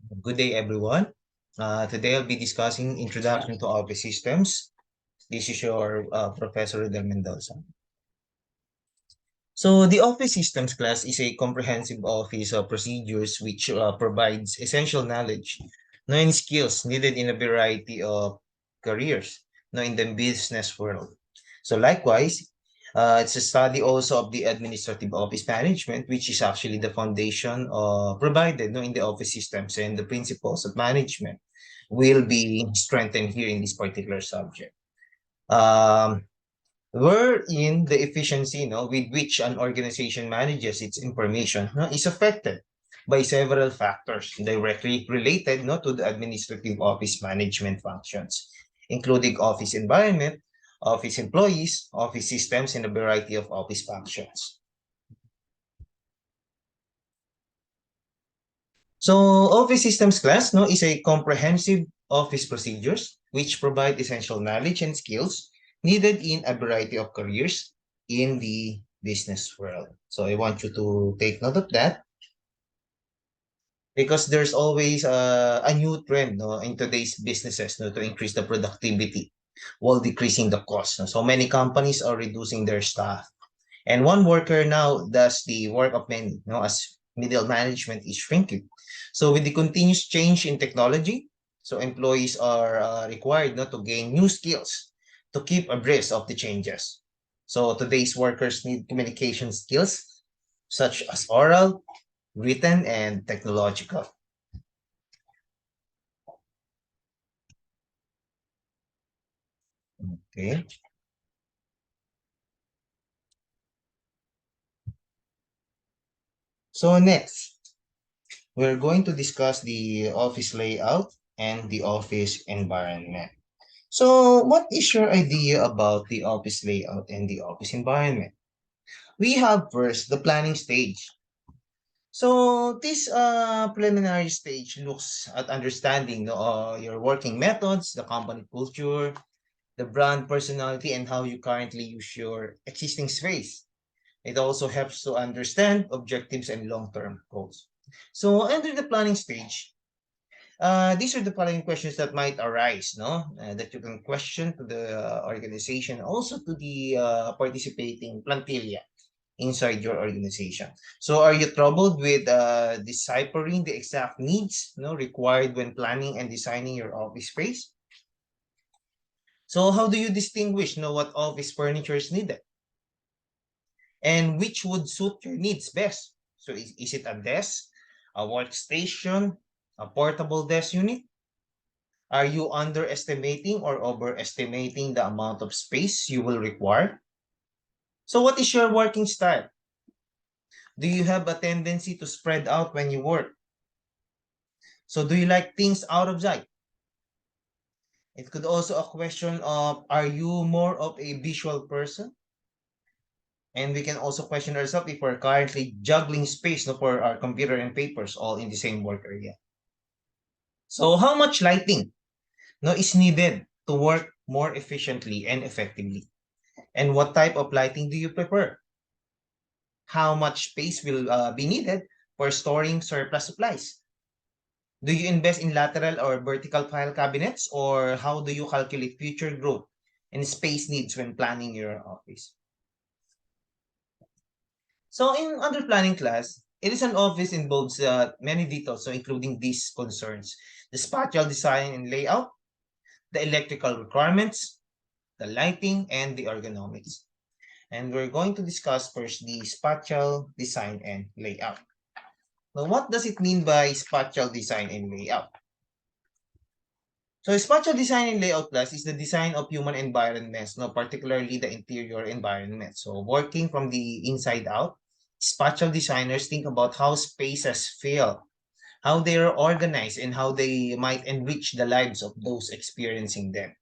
Good day, everyone. Today I'll be discussing Introduction to Office Systems. This is your Professor RODEL'S. So the Office Systems class is a comprehensive office of procedures which provides essential knowledge, and skills needed in a variety of careers, in the business world. So likewise, it's a study also of the administrative office management, which is actually the foundation provided in the office systems, and the principles of management will be strengthened here in this particular subject. Um, Wherein the efficiency with which an organization manages its information is affected by several factors directly related to the administrative office management functions, including office environment, office employees, office systems, and a variety of office functions. So office systems class is a comprehensive office procedures which provide essential knowledge and skills needed in a variety of careers in the business world. So I want you to take note of that because there's always a new trend in today's businesses to increase the productivity while decreasing the cost. So many companies are reducing their staff. And one worker now does the work of many, as middle management is shrinking. So with the continuous change in technology, so employees are required to gain new skills to keep abreast of the changes. So today's workers need communication skills such as oral, written, and technological. Okay. So next, we're going to discuss the office layout and the office environment. So, what is your idea about the office layout and the office environment? We have first the planning stage. So, this preliminary stage looks at understanding your working methods, the company culture, the brand personality, and how you currently use your existing space. It also helps to understand objectives and long-term goals. So, under the planning stage, these are the following questions that might arise, that you can question to the organization, also to the participating plantilla inside your organization. So, are you troubled with deciphering the exact needs, required when planning and designing your office space? So, how do you distinguish, what office furniture is needed and which would suit your needs best? So, is it a desk, a workstation, a portable desk unit? Are you underestimating or overestimating the amount of space you will require? So what is your working style? Do you have a tendency to spread out when you work? So do you like things out of sight? It could also a question of, are you more of a visual person? And we can also question ourselves if we're currently juggling space for our computer and papers all in the same work area. So how much lighting is needed to work more efficiently and effectively? And what type of lighting do you prefer? How much space will be needed for storing surplus supplies? Do you invest in lateral or vertical file cabinets, or how do you calculate future growth and space needs when planning your office? So in under planning class, it is an office involves many details, so including these concerns: the spatial design and layout, the electrical requirements, the lighting, and the ergonomics. And we're going to discuss first the spatial design and layout. Now, what does it mean by spatial design and layout? So, spatial design and layout class is the design of human environments, particularly the interior environment. So, working from the inside out, spatial designers think about how spaces feel, how they are organized, and how they might enrich the lives of those experiencing them.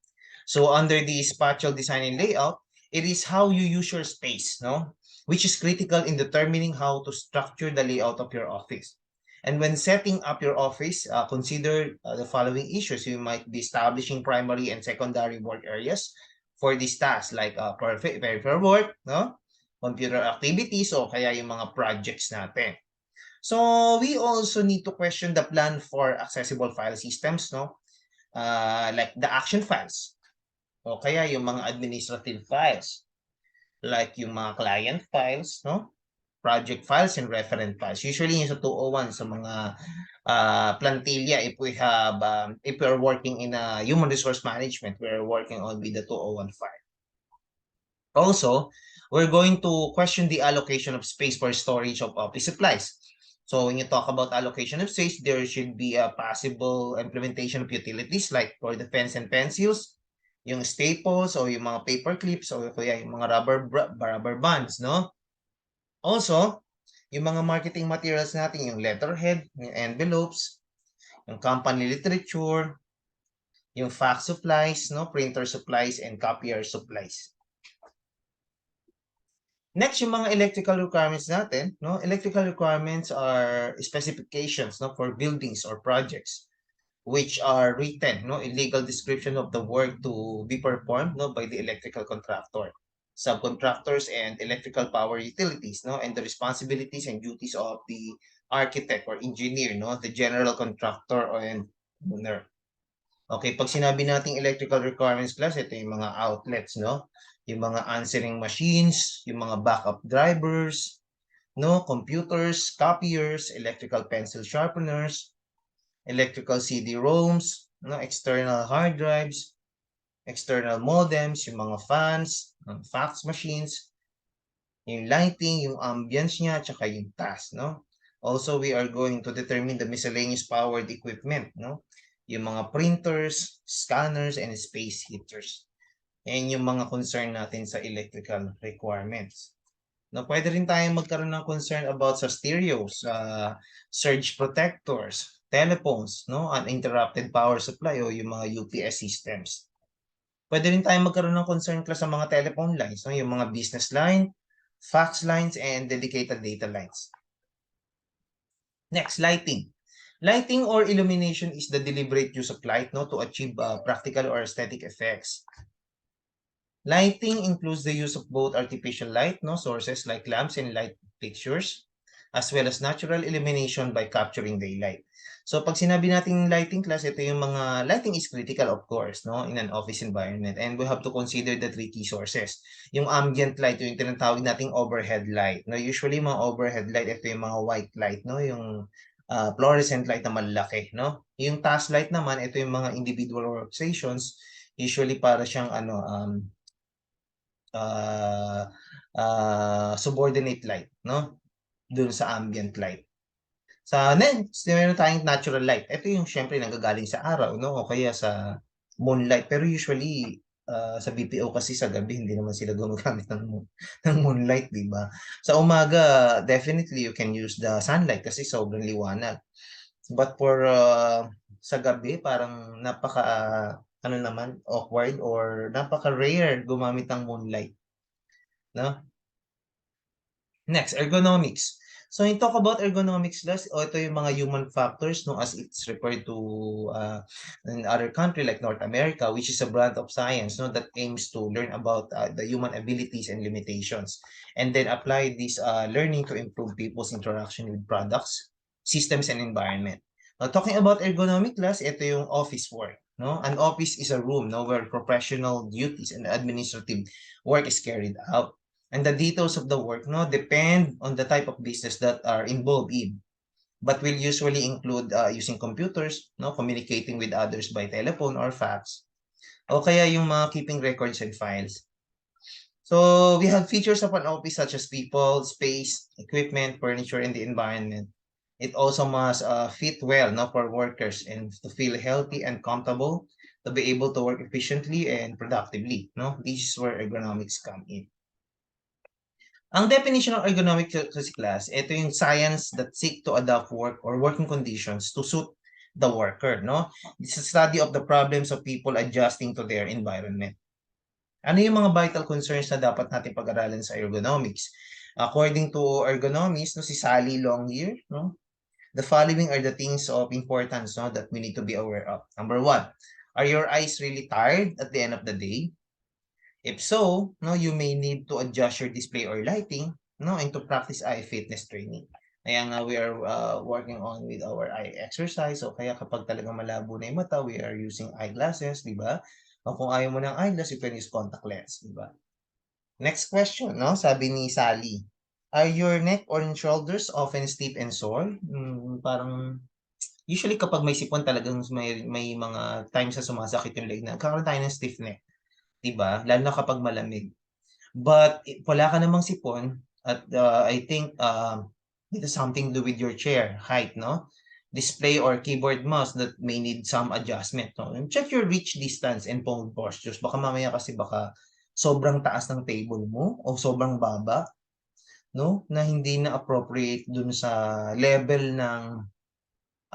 So, under the spatial design and layout, it is how you use your space, which is critical in determining how to structure the layout of your office. And when setting up your office, consider the following issues. You might be establishing primary and secondary work areas for these tasks like peripheral work, computer activities, o kaya yung mga projects natin. So we also need to question the plan for accessible file systems, no? Like the action files o kaya yung mga administrative files, like yung mga client files, no? Project files and referent files. Usually yung sa 201 sa mga plantilla, if if we're working in a human resource management, we're working on with the 201 file. Also, we're going to question the allocation of space for storage of office supplies. So when you talk about allocation of space, there should be a possible implementation of utilities like for the pens and pencils, yung staples o yung mga paper clips o kaya yung mga rubber bands, no? Also, yung mga marketing materials natin, yung letterhead, yung envelopes, yung company literature, yung fax supplies, no, printer supplies, and copier supplies. Next, yung mga electrical requirements natin, no? Electrical requirements are specifications, no, for buildings or projects which are written, no, in legal description of the work to be performed, no, by the electrical contractor, subcontractors, and electrical power utilities, no, and the responsibilities and duties of the architect or engineer, no, the general contractor and owner. Okay, pag sinabi nating electrical requirements class, ito yung mga outlets, no? Yung mga answering machines, yung mga backup drivers, no? Computers, copiers, electrical pencil sharpeners, electrical CD-ROMs, no? External hard drives, external modems, yung mga fans, fax machines, yung lighting, yung ambience niya, tsaka yung task, no? Also, we are going to determine the miscellaneous powered equipment, no? Yung mga printers, scanners, and space heaters. Yan yung mga concern natin sa electrical requirements. No, pwede rin tayong magkaroon ng concern about sa stereos, surge protectors, telephones, no, uninterrupted power supply o yung mga UPS systems. Pwede rin tayong magkaroon ng concern class sa mga telephone lines, no, yung mga business line, fax lines, and dedicated data lines. Next, lighting. Lighting or illumination is the deliberate use of light, no, to achieve practical or aesthetic effects. Lighting includes the use of both artificial light, no, sources like lamps and light fixtures, as well as natural illumination by capturing daylight. So pag sinabi natin lighting class, ito yung mga lighting is critical of course, no, in an office environment, and we have to consider the three key sources. Yung ambient light, yung tinatawag nating overhead light. No, usually mga overhead light, ito yung mga white light, no, yung fluorescent light na malaki, no. Yung task light naman, ito yung mga individual workstations, usually para siyang uh, subordinate light, no? Doon sa ambient light. Sa next, meron tayong natural light. Ito yung syempre nanggagaling sa araw, no? O kaya sa moonlight. Pero usually, sa BPO kasi sa gabi, hindi naman sila gumagamit ng moonlight, di ba? Sa umaga, definitely you can use the sunlight kasi sobrang liwanag. But for sa gabi, parang ano naman, awkward or napaka-rare gumamit ng moonlight. No? Next, ergonomics. So, in talk about ergonomics, ito yung mga human factors, no, as it's referred to in other country like North America, which is a branch of science, no, that aims to learn about the human abilities and limitations, and then apply this learning to improve people's interaction with products, systems, and environment. Now, talking about ergonomic class, ito yung office work. No? An office is a room, no, where professional duties and administrative work is carried out. And the details of the work, no, depend on the type of business that are involved in, but will usually include using computers, no, communicating with others by telephone or fax, o kaya yung mga keeping records and files. So we have features of an office such as people, space, equipment, furniture, and the environment. It also must fit well, no, for workers and to feel healthy and comfortable to be able to work efficiently and productively. No, this is where ergonomics come in. Ang definition ng ergonomic sa class, ito yung science that seek to adapt work or working conditions to suit the worker, no? It's a study of the problems of people adjusting to their environment. Ano yung mga vital concerns na dapat natin pag-aralan sa ergonomics? According to ergonomics, no, si Sally Longyear, no? The following are the things of importance, no, that we need to be aware of. Number one, are your eyes really tired at the end of the day? If so, no, you may need to adjust your display or lighting, no, and to practice eye fitness training. Kaya nga we are working on with our eye exercise. So kaya kapag talagang malabo na yung mata, we are using eyeglasses, di ba? O kung ayaw mo ng eyeglass, you can use contact lens, di ba? Next question, no? Sabi ni Sally, are your neck or shoulders often stiff and sore? Parang usually kapag may sipon talagang may mga times sa sumasakit yung leg na nagkakaroon tayo ng stiff neck, 'di ba? Lalo na kapag malamig. But wala ka namang sipon at I think it has something to do with your chair height, no? Display or keyboard mouse that may need some adjustment, no? And check your reach distance and palm postures. Baka mamaya kasi baka sobrang taas ng table mo o sobrang baba, no? Na hindi na appropriate dun sa level ng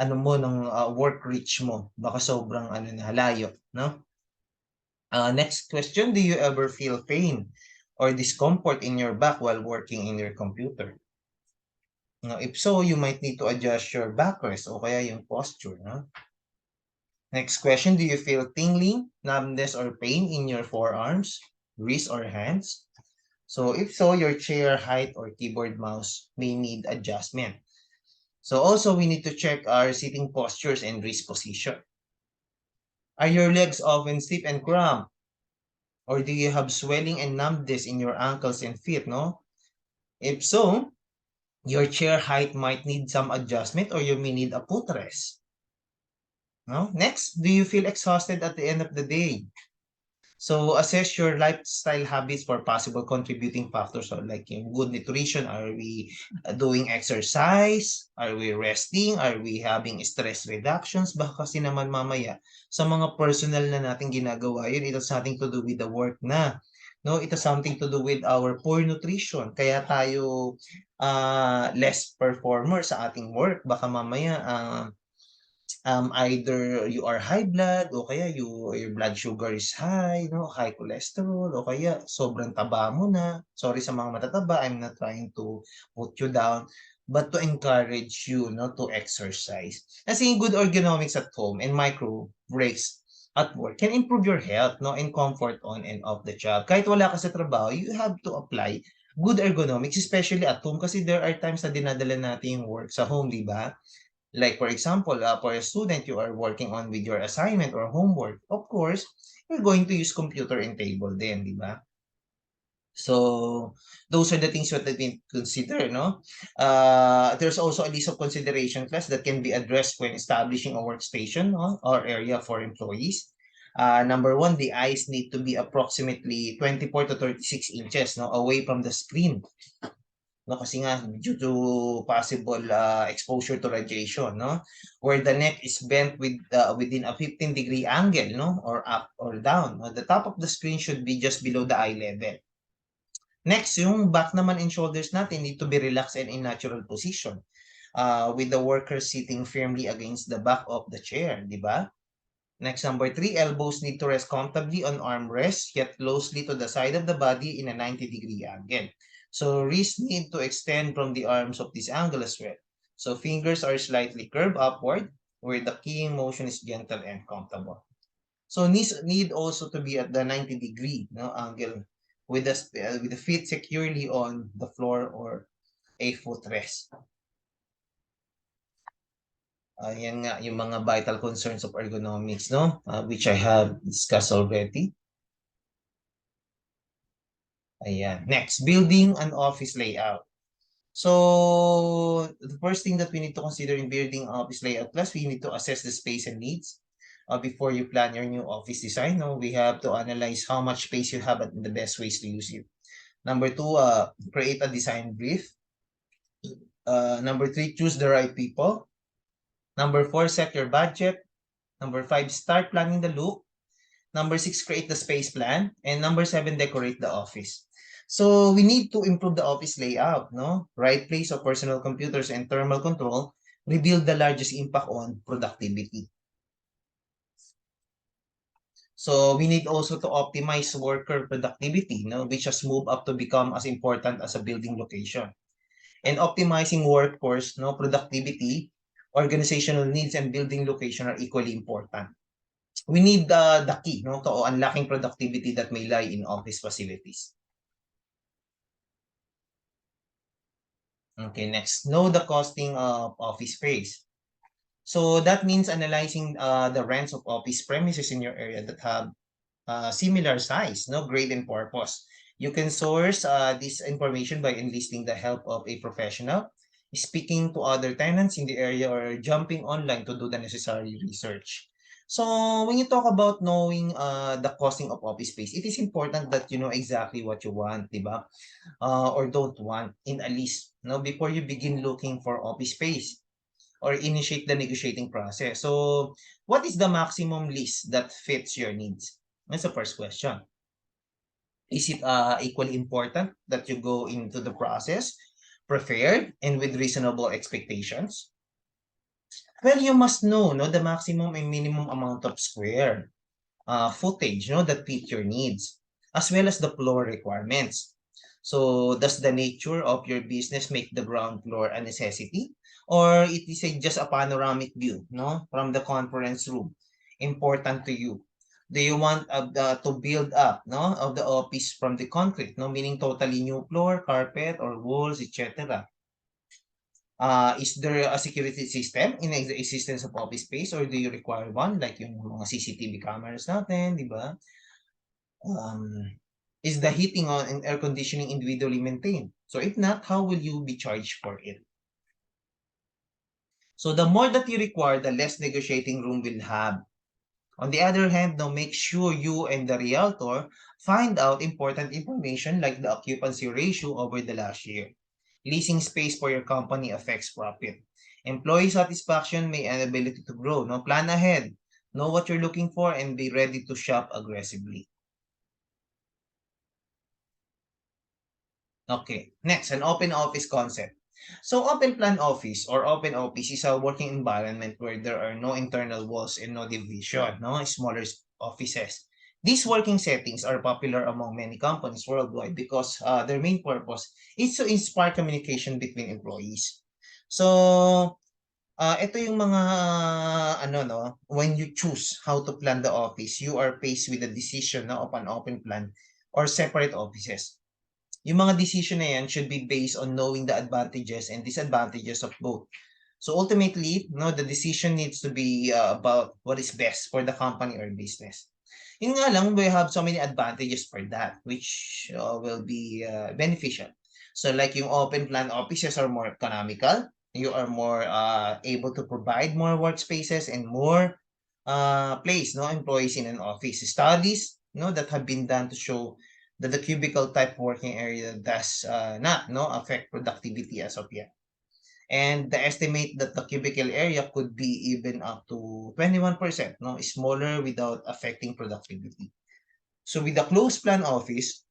ano mo ng work reach mo. Baka sobrang ano na layo, no? Next question, do you ever feel pain or discomfort in your back while working in your computer? No, if so, you might need to adjust your backrest o kaya yung posture. No? Next question, do you feel tingling, numbness, or pain in your forearms, wrists, or hands? So if so, your chair height or keyboard mouse may need adjustment. So also, we need to check our sitting postures and wrist position. Are your legs often stiff and cramped? Or do you have swelling and numbness in your ankles and feet, no? If so, your chair height might need some adjustment or you may need a footrest. No? Next, do you feel exhausted at the end of the day? So assess your lifestyle habits for possible contributing factors, so like yung good nutrition. Are we doing exercise? Are we resting? Are we having stress reductions? Baka kasi naman mamaya sa mga personal na natin ginagawa yun, it has something to do with the work na. No, it has something to do with our poor nutrition. Kaya tayo less performer sa ating work. Baka mamaya either you are high blood o kaya your blood sugar is high, no? High cholesterol o kaya sobrang taba mo na. Sorry sa mga matataba, I'm not trying to put you down, but to encourage you, no, to exercise. Kasi good ergonomics at home and micro breaks at work can improve your health, no, and comfort on and off the job. Kahit wala ka sa trabaho, you have to apply good ergonomics, especially at home, kasi there are times na dinadala natin yung work sa home, di ba? Like for example, for a student, you are working on with your assignment or homework. Of course, you're going to use computer and table then, di ba? So those are the things that we consider, no? There's also a list of consideration class that can be addressed when establishing a workstation, no, or area for employees. Number one, the eyes need to be approximately 24 to 36 inches, no, away from the screen, no, kasi nga due to possible exposure to radiation, no, where the neck is bent within a 15-degree angle, no, or up or down, no? The top of the screen should be just below the eye level. Next, yung back naman and shoulders natin need to be relaxed and in natural position, with the worker sitting firmly against the back of the chair, di ba? Next, number 3, elbows need to rest comfortably on armrests, yet closely to the side of the body in a 90-degree angle. So wrists need to extend from the arms of this angle as well. So fingers are slightly curved upward, where the keying motion is gentle and comfortable. So knees need also to be at the 90-degree, no, angle, with the feet securely on the floor or a footrest. Yan nga yung mga vital concerns of ergonomics, no? Which I have discussed already. Ayan. Next, building an office layout. So the first thing that we need to consider in building office layout class, we need to assess the space and needs before you plan your new office design. No? We have to analyze how much space you have and the best ways to use it. Number 2, create a design brief. Number 3, choose the right people. Number 4, set your budget. Number 5, start planning the look. Number 6, create the space plan. And number 7, decorate the office. So we need to improve the office layout, no? Right place of personal computers and thermal control reveal the largest impact on productivity. So we need also to optimize worker productivity, no, which has moved up to become as important as a building location. And optimizing workforce, no, productivity, organizational needs, and building location are equally important. We need the key, no, to unlocking productivity that may lie in office facilities. Okay, next, know the costing of office space. So that means analyzing the rents of office premises in your area that have similar size, no grade and purpose. You can source this information by enlisting the help of a professional, speaking to other tenants in the area, or jumping online to do the necessary research. So when you talk about knowing the costing of office space, it is important that you know exactly what you want, di ba? Or don't want in a list, no, before you begin looking for office space or initiate the negotiating process. So, what is the maximum list that fits your needs? That's the first question. Is it equally important that you go into the process prepared and with reasonable expectations? Well, you must know no, the maximum and minimum amount of square footage no, that fit your needs, as well as the floor requirements. So, does the nature of your business make the ground floor a necessity? Or it is just a panoramic view no, from the conference room important to you? Do you want to build up no, of the office from the concrete, no, meaning totally new floor, carpet, or walls, etc.? Is there a security system in the existence of office space, or do you require one like yung mga CCTV cameras natin, di ba? Is the heating on and air conditioning individually maintained? So if not, how will you be charged for it? So the more that you require, the less negotiating room will have. On the other hand, now make sure you and the realtor find out important information like the occupancy ratio over the last year. Leasing space for your company affects profit. Employee satisfaction may and ability to grow. No, plan ahead. Know what you're looking for and be ready to shop aggressively. Okay, next, an open office concept. So open plan office or open office is a working environment where there are no internal walls and no division, no smaller offices. These working settings are popular among many companies worldwide because their main purpose is to inspire communication between employees. So, ito yung mga ano no, when you choose how to plan the office, you are faced with the decision no, of an open plan or separate offices. Yung mga decision na yan should be based on knowing the advantages and disadvantages of both. So ultimately, no, the decision needs to be about what is best for the company or business. Yun nga lang, we have so many advantages for that, which will be beneficial. So like yung open plan offices are more economical. You are more able to provide more workspaces and more place no employees in an office. Studies no that have been done to show that the cubicle type working area does not no affect productivity as of yet. And the estimate that the cubicle area could be even up to 21% no smaller without affecting productivity. So with the closed plan office,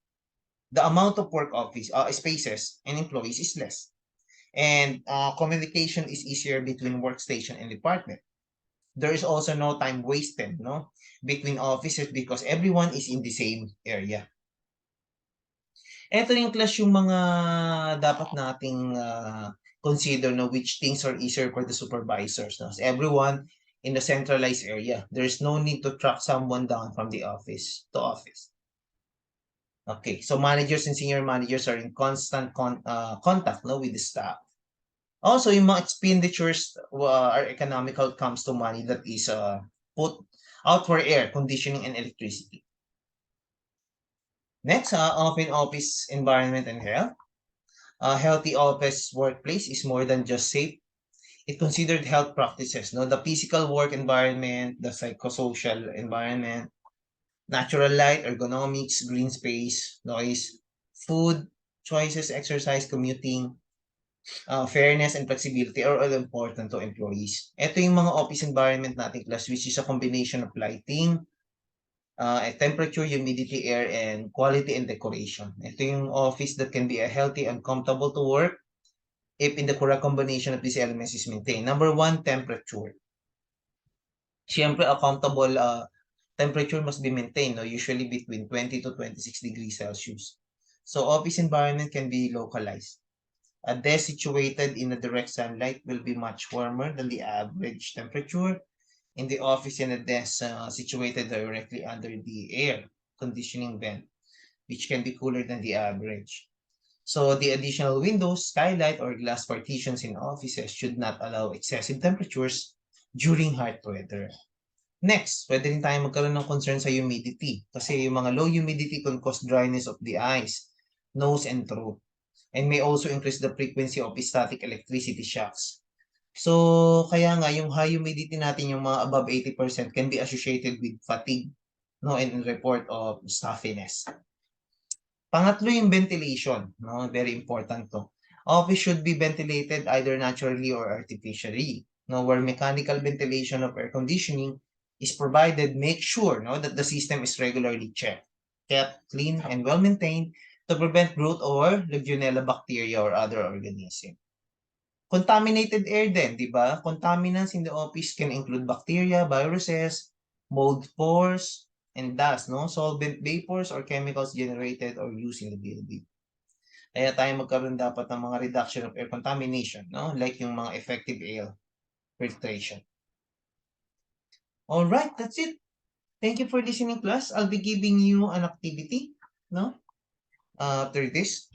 the amount of work office spaces and employees is less. And communication is easier between workstation and department. There is also no time wasted no between offices because everyone is in the same area. Eto yung class yung mga dapat nating consider no which things are easier for the supervisors. No? So everyone in the centralized area. There's no need to track someone down from the office to office. Okay, so managers and senior managers are in constant contact no, with the staff. Also, yung mga expenditures are economical comes to money that is put out for air, conditioning, and electricity. Next, open office environment and health. A healthy office workplace is more than just safe. It considered health practices, no? The physical work environment, the psychosocial environment, natural light, ergonomics, green space, noise, food, choices, exercise, commuting, fairness, and flexibility are all important to employees. Ito yung mga office environment natin class, which is a combination of lighting, temperature, humidity, air, and quality and decoration. Ito yung office that can be a healthy and comfortable to work if in the correct combination of these elements is maintained. Number one, temperature. Siyempre, a comfortable temperature must be maintained, no? Usually between 20 to 26 degrees Celsius. So office environment can be localized. A desk situated in the direct sunlight will be much warmer than the average temperature in the office, and a desk situated directly under the air conditioning vent, which can be cooler than the average. So the additional windows, skylight, or glass partitions in offices should not allow excessive temperatures during hot weather. Next, pwede rin tayo magkaroon ng concern sa humidity. Kasi yung mga low humidity can cause dryness of the eyes, nose, and throat. And may also increase the frequency of static electricity shocks. So, kaya nga, yung high humidity natin, yung mga above 80% can be associated with fatigue, no, and report of stuffiness. Pangatlo yung ventilation, no? Very important to. Office should be ventilated either naturally or artificially. No, where mechanical ventilation of air conditioning is provided, make sure no that the system is regularly checked, kept clean and well maintained to prevent growth or Legionella bacteria or other organism. Contaminated air din, di ba? Contaminants in the office can include bacteria, viruses, mold spores, and dust, no? Solvent vapors or chemicals generated or used in the building. Kaya tayo magkaroon dapat ng mga reduction of air contamination, no? Like yung mga effective air filtration. All right, that's it. Thank you for listening, class. I'll be giving you an activity, no? After this.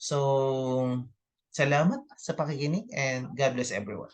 So, salamat sa pakikinig and God bless everyone.